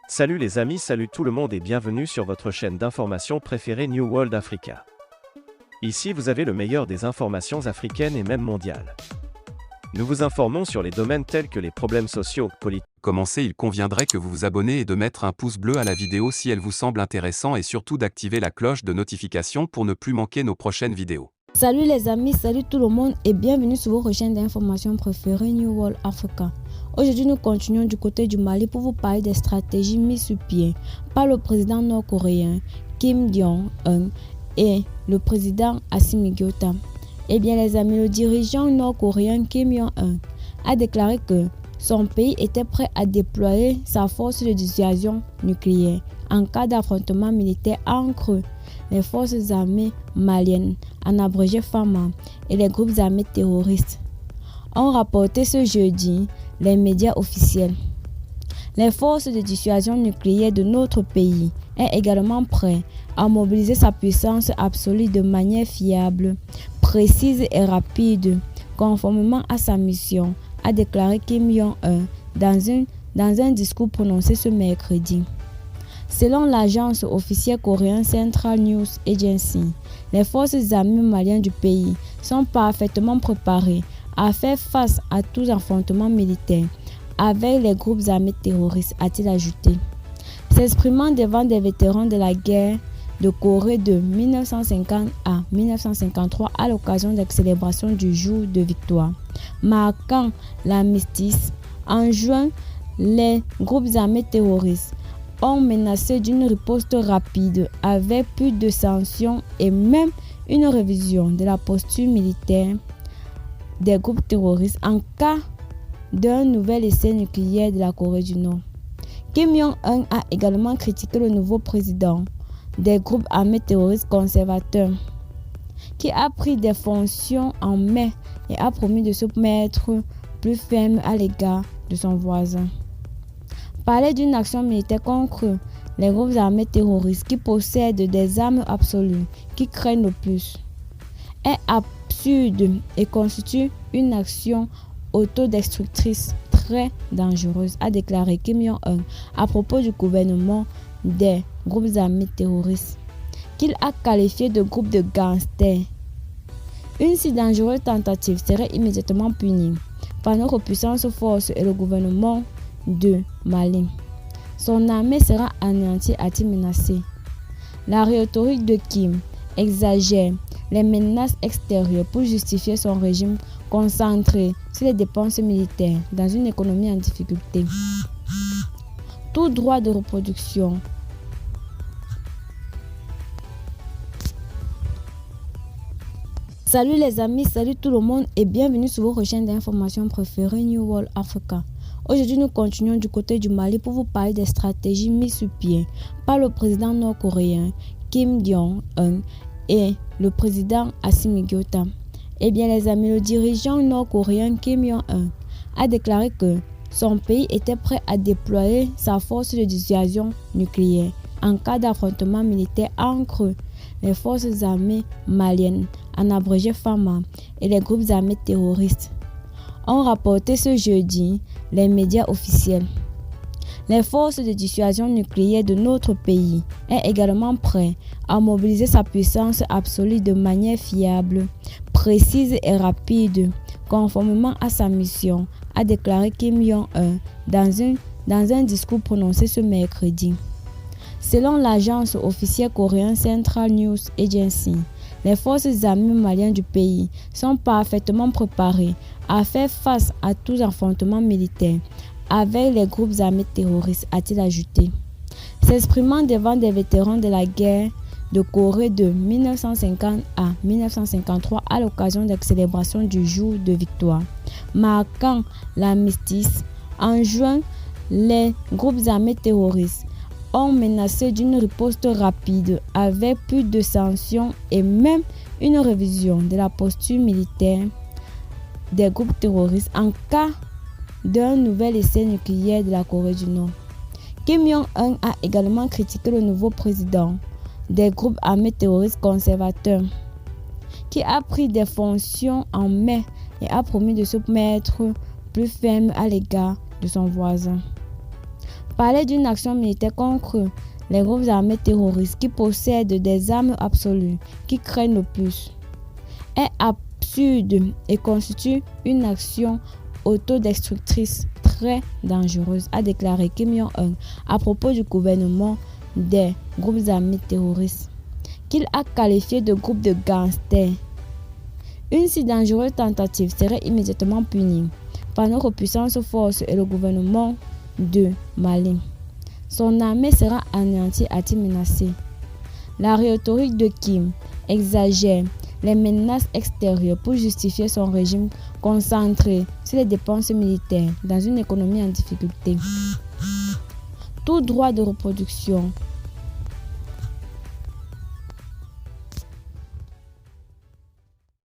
Salut les amis, salut tout le monde et bienvenue sur votre chaîne d'information préférée New World Africa. Ici vous avez le meilleur des informations africaines et même mondiales. Nous vous informons sur les domaines tels que les problèmes sociaux, politiques. Commencez, il conviendrait que vous vous abonnez et de mettre un pouce bleu à la vidéo si elle vous semble intéressante et surtout d'activer la cloche de notification pour ne plus manquer nos prochaines vidéos. Salut les amis, salut tout le monde et bienvenue sur votre chaîne d'information préférée New World Africa. Aujourd'hui, nous continuons du côté du Mali pour vous parler des stratégies mises sur pied par le président nord-coréen Kim Jong-un et le président Assimi Goïta. Eh bien les amis, le dirigeant nord-coréen Kim Jong-un a déclaré que son pays était prêt à déployer sa force de dissuasion nucléaire en cas d'affrontement militaire entre les forces armées maliennes, en abrégé FAMA, et les groupes armés terroristes, ont rapporté ce jeudi les médias officiels. Les forces de dissuasion nucléaire de notre pays est également prêt à mobiliser sa puissance absolue de manière fiable, précise et rapide, conformément à sa mission, a déclaré Kim Jong-un dans un discours prononcé ce mercredi. Selon l'agence officielle coréenne Central News Agency, les forces armées maliennes du pays sont parfaitement préparées à faire face à tout affrontement militaire avec les groupes armés terroristes, a-t-il ajouté. S'exprimant devant des vétérans de la guerre de Corée de 1950 à 1953 à l'occasion de la célébration du jour de victoire, marquant l'armistice, en juin, les groupes armés terroristes ont menacé d'une riposte rapide avec plus de sanctions et même une révision de la posture militaire des groupes terroristes en cas d'un nouvel essai nucléaire de la Corée du Nord. Kim Jong-un a également critiqué le nouveau président des groupes armés terroristes conservateurs qui a pris des fonctions en mai et a promis de se mettre plus ferme à l'égard de son voisin. Parler d'une action militaire contre les groupes armés terroristes qui possèdent des armes absolues qui craignent le plus est absurde et constitue une action autodestructrice très dangereuse, a déclaré Kim Jong-un à propos du gouvernement des groupes armés terroristes, qu'il a qualifié de groupe de gangsters. Une si dangereuse tentative serait immédiatement punie par notre puissance force et le gouvernement de Mali. Son armée sera anéantie, a-t-il menacé. La rhétorique de Kim exagère les menaces extérieures pour justifier son régime concentré sur les dépenses militaires dans une économie en difficulté. Tout droit de reproduction Salut les amis, salut tout le monde et bienvenue sur votre chaîne d'information préférée New World Africa. Aujourd'hui, nous continuons du côté du Mali pour vous parler des stratégies mises sur pied par le président nord-coréen Kim Jong-un et le président Assimi Goïta. Eh bien les amis, le dirigeant nord-coréen Kim Jong-un a déclaré que son pays était prêt à déployer sa force de dissuasion nucléaire en cas d'affrontement militaire entre les forces armées maliennes, en abrégé FAMA, et les groupes armés terroristes, ont rapporté ce jeudi les médias officiels. Les forces de dissuasion nucléaire de notre pays est également prêt à mobiliser sa puissance absolue de manière fiable, précise et rapide, conformément à sa mission, a déclaré Kim Jong-un dans un discours prononcé ce mercredi. Selon l'agence officielle coréenne Central News Agency, les forces armées maliennes du pays sont parfaitement préparées à faire face à tout affrontement militaire avec les groupes armés terroristes, a-t-il ajouté. S'exprimant devant des vétérans de la guerre de Corée de 1950 à 1953 à l'occasion de la célébration du jour de victoire, marquant l'armistice, en juin, les groupes armés terroristes ont menacé d'une riposte rapide avec plus de sanctions et même une révision de la posture militaire des groupes terroristes en cas d'un nouvel essai nucléaire de la Corée du Nord. Kim Jong-un a également critiqué le nouveau président des groupes armés terroristes conservateurs qui a pris des fonctions en mai et a promis de se mettre plus ferme à l'égard de son voisin. Parler d'une action militaire contre les groupes armés terroristes qui possèdent des armes absolues, qui craignent le plus, est absurde et constitue une action autodestructrice très dangereuse, a déclaré Kim Jong-un à propos du gouvernement des groupes armés terroristes, qu'il a qualifié de groupe de gangsters. Une si dangereuse tentative serait immédiatement punie par notre puissance force et le gouvernement de Mali. Son armée sera anéantie, a-t-il menacé. La rhétorique de Kim exagère les menaces extérieures pour justifier son régime concentré sur les dépenses militaires dans une économie en difficulté. Tout droit de reproduction